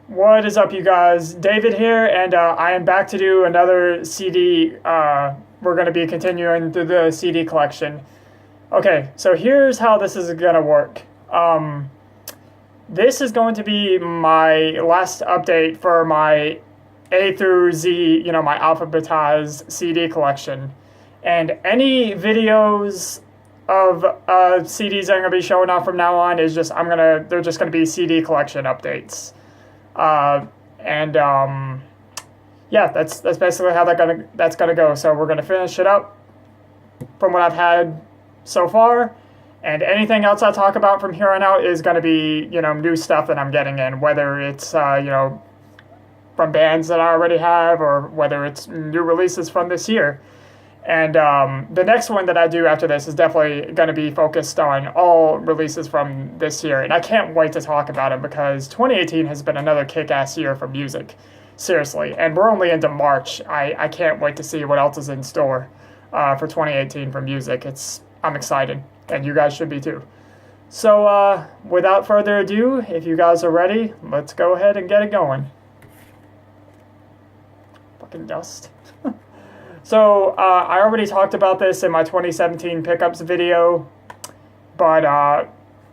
What is up, you guys? David here, and I am back to do another CD. We're going to be continuing through the CD collection. Okay, so here's how this is going to work. This is going to be my last update for my A through Z, my alphabetized CD collection. And any videos of CDs that are going to be showing off from now on is just, they're just going to be CD collection updates. Yeah, that's basically how that's gonna go. So we're gonna finish it up from what I've had so far, and anything else I talk about from here on out is gonna be new stuff that I'm getting in, whether it's from bands that I already have or whether it's new releases from this year. And the next one that I do after this is definitely going to be focused on all releases from this year. And I can't wait to talk about it because 2018 has been another kick-ass year for music. Seriously. And we're only into March. I can't wait to see what else is in store for 2018 for music. I'm excited. And you guys should be too. So without further ado, if you guys are ready, let's go ahead and get it going. Fucking dust. So, I already talked about this in my 2017 pickups video, but,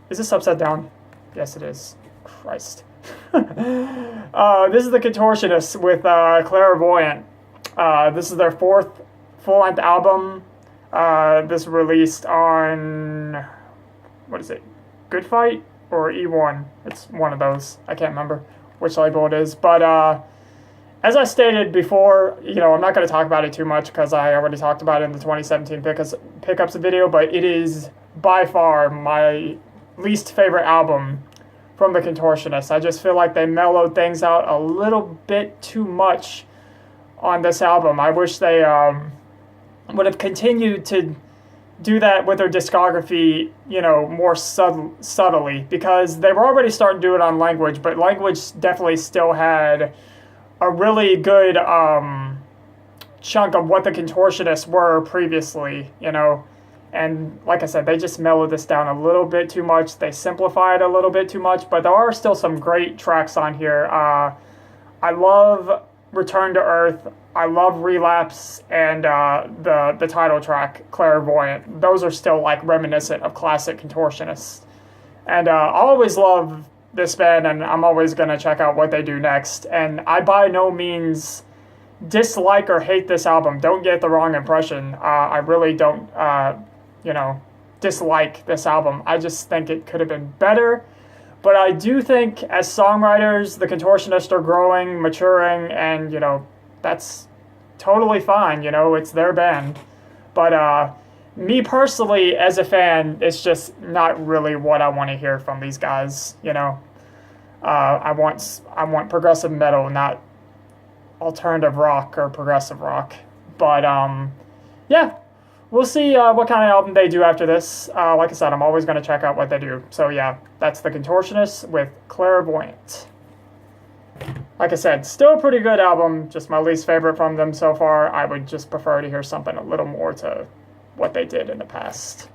is this upside down? Yes, it is. Christ. This is the Contortionist with, Clairvoyant. This is their fourth full-length album. This released on, what is it? Good Fight or E1? It's one of those. I can't remember which label it is, but, as I stated before, I'm not going to talk about it too much because I already talked about it in the 2017 pickups video, but it is by far my least favorite album from the Contortionist. I just feel like they mellowed things out a little bit too much on this album. I wish they would have continued to do that with their discography, more subtly, because they were already starting to do it on Language, but Language definitely still had a really good chunk of what the Contortionists were previously, and like I said, they just mellowed this down a little bit too much. They simplified a little bit too much, but there are still some great tracks on here. I love Return to Earth, I love Relapse, and the title track, Clairvoyant. Those are still like reminiscent of classic Contortionists. And I always love this band, and I'm always going to check out what they do next. And I by no means dislike or hate this album. Don't get the wrong impression. I really don't, dislike this album. I just think it could have been better. But I do think as songwriters, the Contortionists are growing, maturing, and, that's totally fine. It's their band. But, me personally, as a fan, it's just not really what I want to hear from these guys, I want progressive metal, not alternative rock or progressive rock. But, yeah, we'll see what kind of album they do after this. Like I said, I'm always going to check out what they do. So, yeah, that's the Contortionists with Clairvoyant. Like I said, still a pretty good album, just my least favorite from them so far. I would just prefer to hear something a little more to what they did in the past.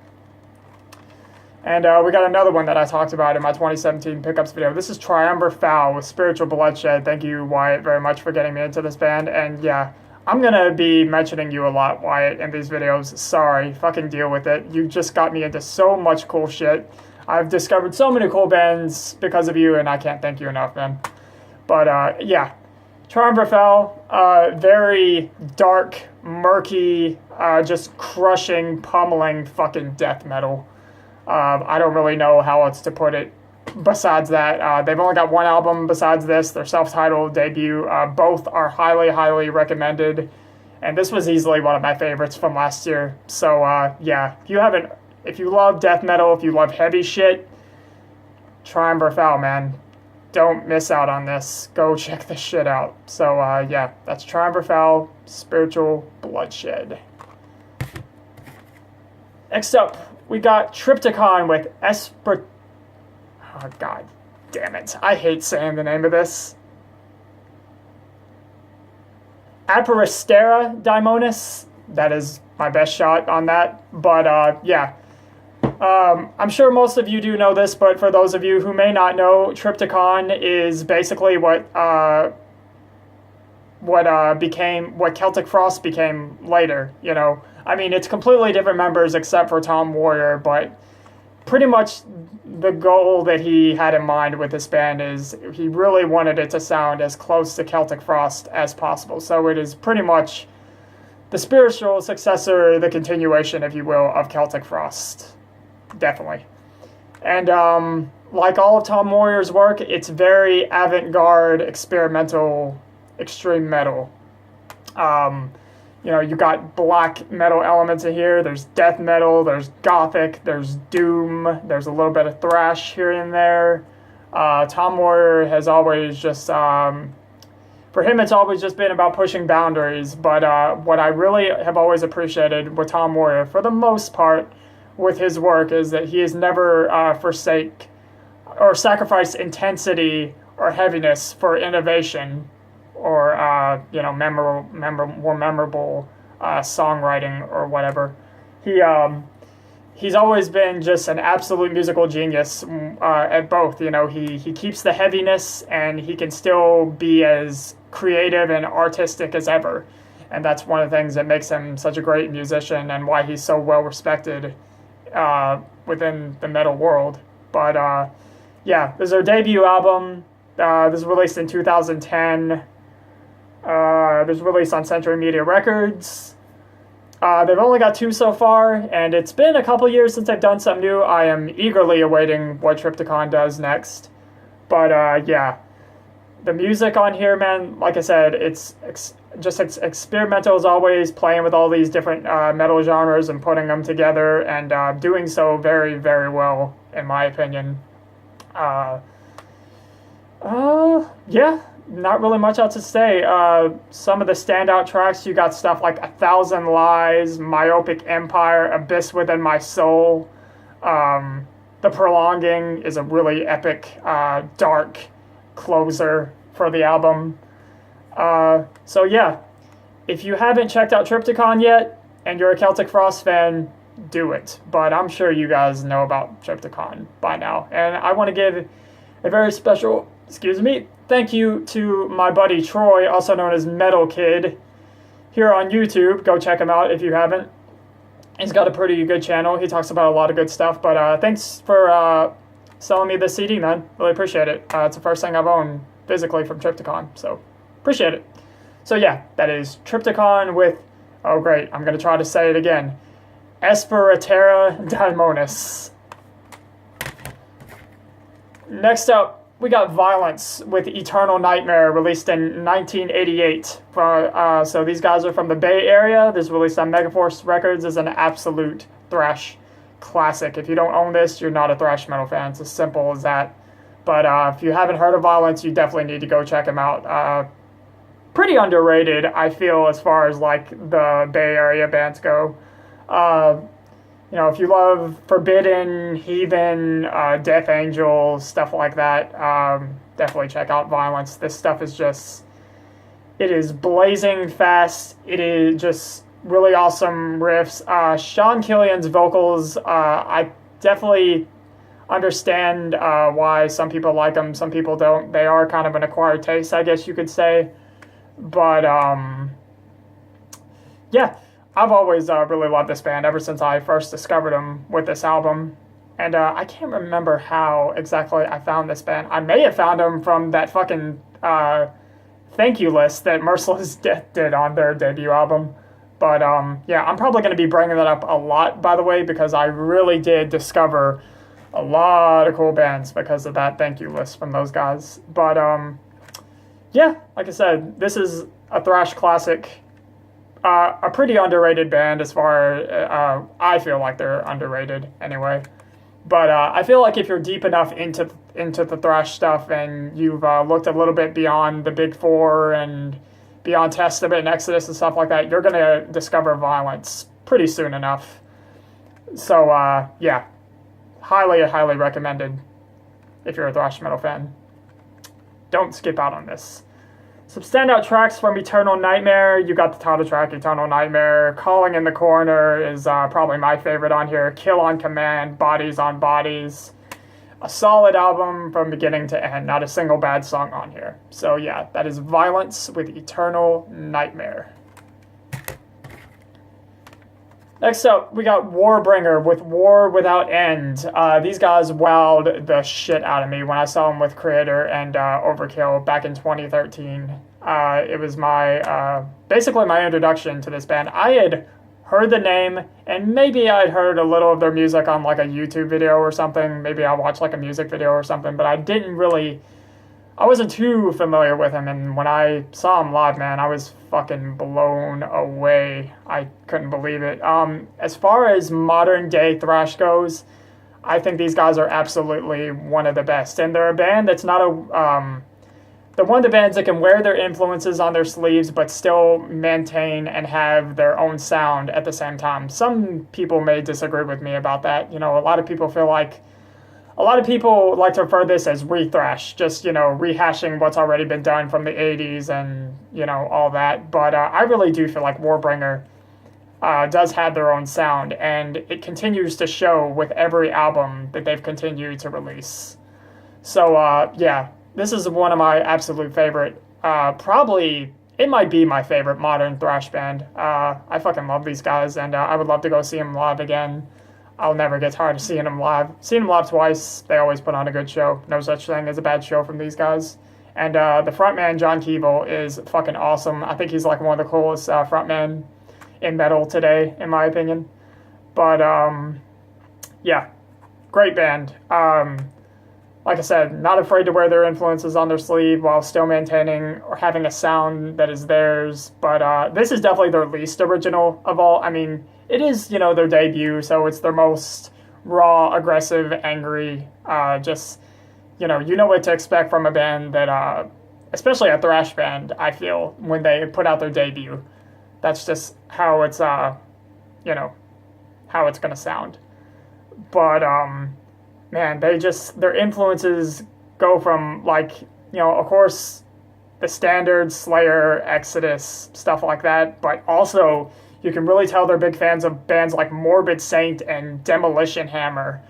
And we got another one that I talked about in my 2017 pickups video. This is Triumvir Fowl with Spiritual Bloodshed. Thank you, Wyatt, very much for getting me into this band. And yeah, I'm going to be mentioning you a lot, Wyatt, in these videos. Sorry, fucking deal with it. You just got me into so much cool shit. I've discovered so many cool bands because of you, and I can't thank you enough, man. But yeah, Triumvir Fowl, very dark, murky, just crushing, pummeling fucking death metal. I don't really know how else to put it besides that. They've only got one album besides this, their self-titled debut. Both are highly, highly recommended. And this was easily one of my favorites from last year. So, yeah, if you love death metal, if you love heavy shit, Triumvir Fowl, man. Don't miss out on this. Go check this shit out. So, yeah, that's Triumvir Fowl, Spiritual Bloodshed. Next up, we got Triptykon with Oh, god damn it. I hate saying the name of this. Eparistera Daimones. That is my best shot on that. But, yeah. I'm sure most of you do know this, but for those of you who may not know, Triptykon is basically what Celtic Frost became later, you know. I mean, it's completely different members except for Tom Warrior, but pretty much the goal that he had in mind with this band is he really wanted it to sound as close to Celtic Frost as possible. So it is pretty much the spiritual successor, the continuation, if you will, of Celtic Frost. Definitely. And like all of Tom Warrior's work, it's very avant-garde, experimental, extreme metal. You know, you got black metal elements in here, there's death metal, there's gothic, there's doom, there's a little bit of thrash here and there. Tom Warrior has always just, for him it's always just been about pushing boundaries, but what I really have always appreciated with Tom Warrior, for the most part, with his work, is that he has never sacrificed intensity or heaviness for innovation, or you know, more memorable songwriting or whatever. He's always been just an absolute musical genius at both. You know, he keeps the heaviness and he can still be as creative and artistic as ever, and that's one of the things that makes him such a great musician and why he's so well respected within the metal world. But yeah, this is their debut album. This was released in 2010. It was released on Century Media Records. They've only got 2 so far, and it's been a couple years since they've done something new. I am eagerly awaiting what Triptykon does next. But yeah, the music on here, man, like I said, it's experimental as always, playing with all these different metal genres and putting them together, and doing so very, very well, in my opinion. Yeah, not really much else to say. Some of the standout tracks, you got stuff like 1,000 Lies, Myopic Empire, Abyss Within My Soul. The Prolonging is a really epic, dark closer for the album. So yeah, if you haven't checked out Triptykon yet, and you're a Celtic Frost fan, do it. But I'm sure you guys know about Triptykon by now. And I want to give a very special, thank you to my buddy Troy, also known as Metal Kid, here on YouTube. Go check him out if you haven't. He's got a pretty good channel. He talks about a lot of good stuff. But thanks for selling me this CD, man. Really appreciate it. It's the first thing I've owned physically from Triptykon, so appreciate it. So yeah, that is Triptykon with, oh great, I'm going to try to say it again, Eparistera Daimones. Next up, we got Vio-lence with Eternal Nightmare, released in 1988. So these guys are from the Bay Area. This is released on Megaforce Records. Is an absolute thrash classic. If you don't own this, you're not a thrash metal fan. It's as simple as that. But if you haven't heard of Vio-lence, you definitely need to go check them out. Pretty underrated, I feel, as far as like the Bay Area bands go. You know, if you love Forbidden, Heathen, Death Angel, stuff like that, definitely check out Vio-lence. This stuff is just, it is blazing fast. It is just really awesome riffs. Sean Killian's vocals, I definitely understand why some people like them, some people don't. They are kind of an acquired taste, I guess you could say. But yeah, I've always really loved this band ever since I first discovered them with this album. And I can't remember how exactly I found this band. I may have found them from that fucking thank you list that Merciless Death did on their debut album. But yeah, I'm probably going to be bringing that up a lot, by the way, because I really did discover a lot of cool bands because of that thank you list from those guys. But yeah, like I said, this is a thrash classic. A pretty underrated band as far as, I feel like they're underrated anyway. But I feel like if you're deep enough into the thrash stuff and you've looked a little bit beyond the Big Four and beyond Testament and Exodus and stuff like that, you're going to discover Vio-lence pretty soon enough. So yeah, highly, highly recommended if you're a thrash metal fan. Don't skip out on this. Some standout tracks from Eternal Nightmare. You got the title track, Eternal Nightmare. Calling in the Corner is probably my favorite on here. Kill on Command, Bodies on Bodies. A solid album from beginning to end. Not a single bad song on here. So yeah, that is Vio-lence with Eternal Nightmare. Next up, we got Warbringer with War Without End. These guys wowed the shit out of me when I saw them with Creator and Overkill back in 2013. It was my basically my introduction to this band. I had heard the name, and maybe I'd heard a little of their music on like a YouTube video or something. Maybe I watched like a music video or something, but I wasn't too familiar with him, and when I saw him live, man, I was fucking blown away. I couldn't believe it. As far as modern day thrash goes, I think these guys are absolutely one of the best, and they're a band that's not they're one of the bands that can wear their influences on their sleeves, but still maintain and have their own sound at the same time. Some people may disagree with me about that. You know, a lot of people like to refer this as re-thrash, just, you know, rehashing what's already been done from the 80s and, you know, all that. But I really do feel like Warbringer does have their own sound, and it continues to show with every album that they've continued to release. So, yeah, this is one of my absolute favorite, probably, it might be my favorite modern thrash band. I fucking love these guys, and I would love to go see them live again. I'll never get tired of seeing them live. Seen them live twice. They always put on a good show. No such thing as a bad show from these guys. And the frontman, John Keeble, is fucking awesome. I think he's like one of the coolest frontmen in metal today, in my opinion. But, yeah, great band. Like I said, not afraid to wear their influences on their sleeve while still maintaining or having a sound that is theirs. But this is definitely their least original of all. I mean, it is, you know, their debut, so it's their most raw, aggressive, angry, just, you know what to expect from a band that, especially a thrash band, I feel, when they put out their debut. That's just how it's, you know, how it's going to sound. But, man, their influences go from, like, you know, of course, the standard Slayer, Exodus, stuff like that, but also you can really tell they're big fans of bands like Morbid Saint and Demolition Hammer,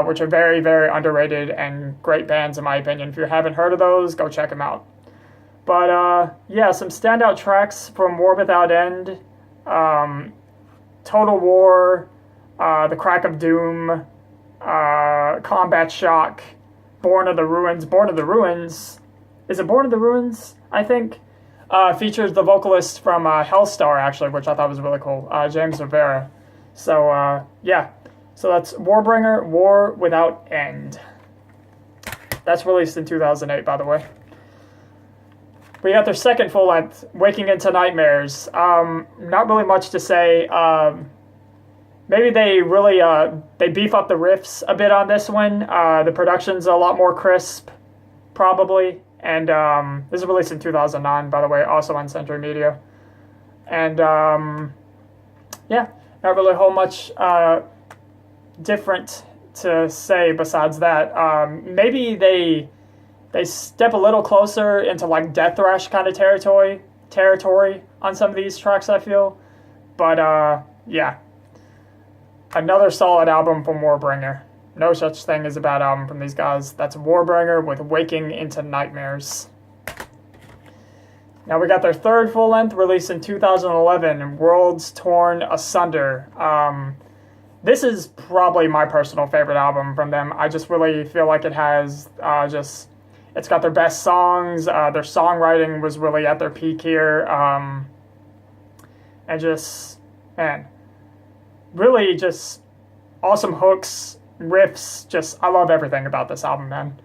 which are very, very underrated and great bands, in my opinion. If you haven't heard of those, go check them out. But, yeah, some standout tracks from War Without End, Total War, The Crack of Doom, Combat Shock, Born of the Ruins. Born of the Ruins? Is it Born of the Ruins, I think? Features the vocalist from Hellstar, actually, which I thought was really cool, James Rivera. So, yeah. So that's Warbringer, War Without End. That's released in 2008, by the way. We got their second full-length, Waking Into Nightmares. Not really much to say. Maybe they really, they beef up the riffs a bit on this one. The production's a lot more crisp, probably. And this is released in 2009, by the way, also on Century Media. And, yeah, not really a whole much different to say besides that. Maybe they step a little closer into, like, death thrash kind of territory on some of these tracks, I feel. But, yeah. Another solid album from Warbringer. No such thing as a bad album from these guys. That's Warbringer with Waking Into Nightmares. Now we got their third full-length, released in 2011, Worlds Torn Asunder. This is probably my personal favorite album from them. I just really feel like it has it's got their best songs. Their songwriting was really at their peak here. And just, man, really just awesome hooks, riffs, I love everything about this album, man.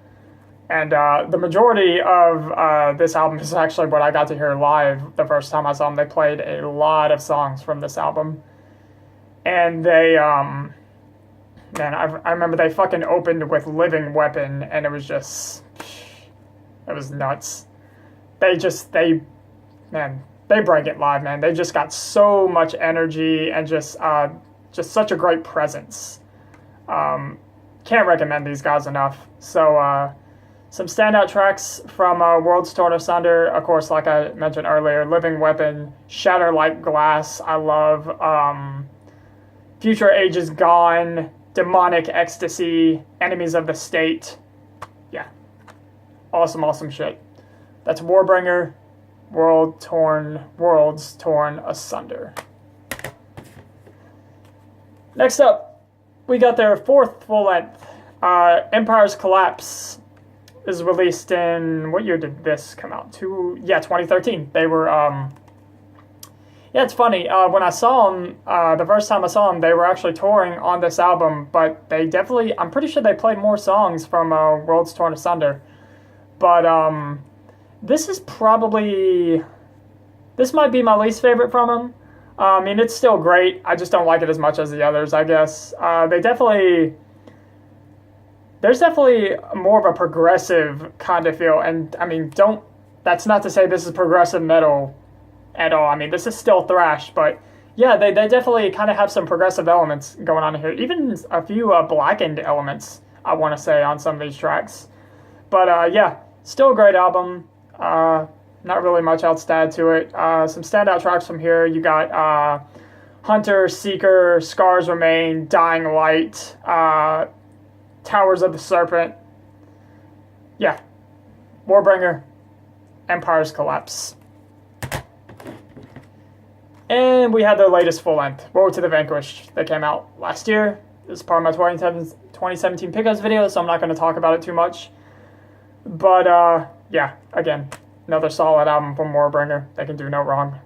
And the majority of this album is actually what I got to hear live the first time I saw them. They played a lot of songs from this album. And they, man, I remember they fucking opened with Living Weapon, and it was just, it was nuts. They bring it live, man. They just got so much energy and just such a great presence. Can't recommend these guys enough. So Some standout tracks from Worlds Torn Asunder, of course, like I mentioned earlier, Living Weapon, Shatter Like Glass, I love, Future Ages Gone, Demonic Ecstasy, Enemies of the State. Yeah. Awesome shit. That's Warbringer, Worlds Torn Asunder. Next up, we got their 4th full length. Empire's Collapse is released in, what year did this come out? 2013. They were, yeah, it's funny. When I saw them, the first time I saw them, they were actually touring on this album, but they definitely, I'm pretty sure they played more songs from Worlds Torn Asunder. But this is probably, this might be my least favorite from them. I mean, it's still great. I just don't like it as much as the others, I guess. There's definitely more of a progressive kind of feel. And, I mean, that's not to say this is progressive metal at all. I mean, this is still thrash, but yeah, they definitely kind of have some progressive elements going on here. Even a few blackened elements, I want to say, on some of these tracks. But yeah, still a great album. Not really much else to add to it. Some standout tracks from here. You got Hunter, Seeker, Scars Remain, Dying Light, Towers of the Serpent. Yeah. Warbringer, Empire's Collapse. And we had their latest full length, Woe To The Vanquished, that came out last year. This is part of my 2017 pickups video, so I'm not going to talk about it too much. But, yeah, again, another solid album from Warbringer. They can do no wrong.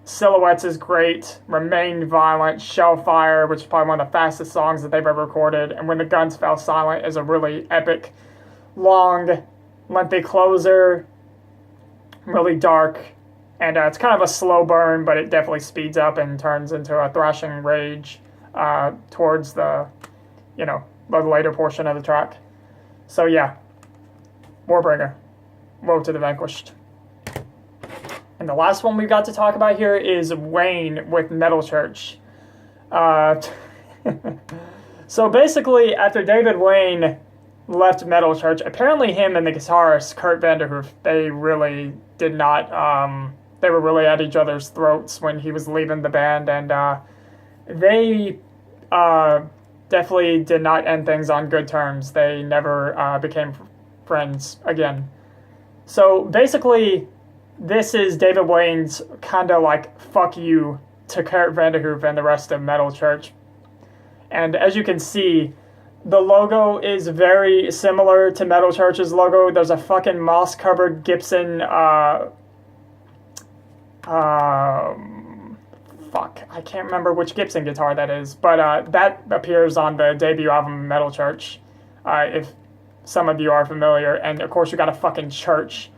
Silhouettes is great. Remain Violent. Shellfire, which is probably one of the fastest songs that they've ever recorded. And When the Guns Fell Silent is a really epic, long, lengthy closer. Really dark. And it's kind of a slow burn, but it definitely speeds up and turns into a thrashing rage towards the later portion of the track. So, yeah. Warbringer. Woe To The Vanquished. And the last one we've got to talk about here is Wayne with Metal Church. So basically, after David Wayne left Metal Church, apparently him and the guitarist, Kurt Vanderhoof, they really did not, they were really at each other's throats when he was leaving the band, and they definitely did not end things on good terms. They never became friends again. So basically, this is David Wayne's kind of like fuck you to Kurt Vanderhoof and the rest of Metal Church. And as you can see, the logo is very similar to Metal Church's logo. There's a fucking moss-covered Gibson, fuck, I can't remember which Gibson guitar that is, but that appears on the debut album Metal Church, if some of you are familiar. And of course you got a fucking church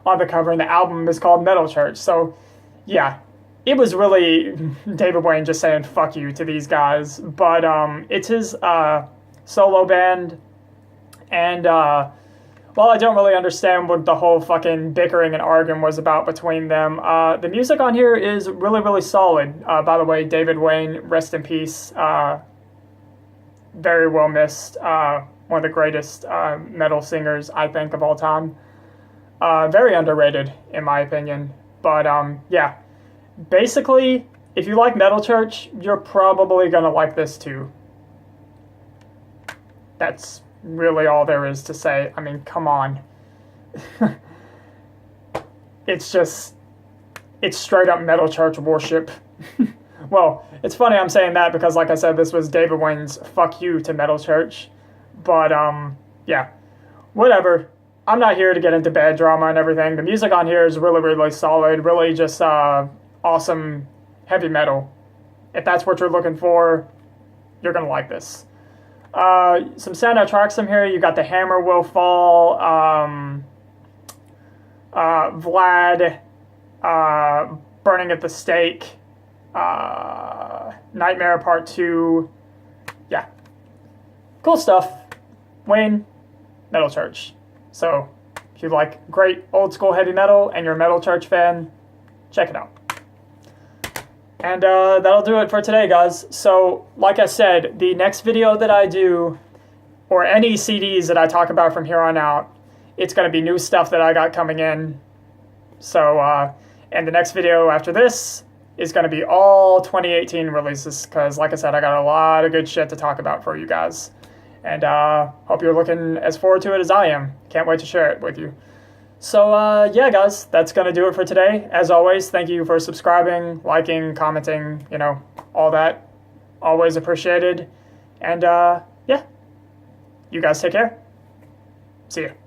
on the cover, and the album is called Metal Church. So yeah, it was really David Wayne just saying fuck you to these guys. But it's his solo band, and well, I don't really understand what the whole fucking bickering and arguing was about between them. The music on here is really, really solid. By the way, David Wayne, rest in peace. Very well missed. One of the greatest metal singers, I think, of all time. Very underrated, in my opinion. But, yeah. Basically, if you like Metal Church, you're probably going to like this too. That's really all there is to say. I mean, come on. It's straight up Metal Church worship. Well, it's funny I'm saying that because, like I said, this was David Wayne's fuck you to Metal Church. But, yeah. Whatever. I'm not here to get into bad drama and everything. The music on here is really, really solid. Really just awesome heavy metal. If that's what you're looking for, you're going to like this. Some standout tracks from here. You got The Hammer Will Fall, Vlad, Burning at the Stake, Nightmare Part 2. Yeah. Cool stuff. Wayne, Metal Church. So, if you like great old school heavy metal and you're a Metal Church fan, check it out. And that'll do it for today, guys. So, like I said, the next video that I do, or any CDs that I talk about from here on out, it's going to be new stuff that I got coming in. So, and the next video after this is going to be all 2018 releases, because like I said, I got a lot of good shit to talk about for you guys. And hope you're looking as forward to it as I am. Can't wait to share it with you. So, yeah, guys, that's going to do it for today. As always, thank you for subscribing, liking, commenting, you know, all that. Always appreciated. And, yeah, you guys take care. See ya.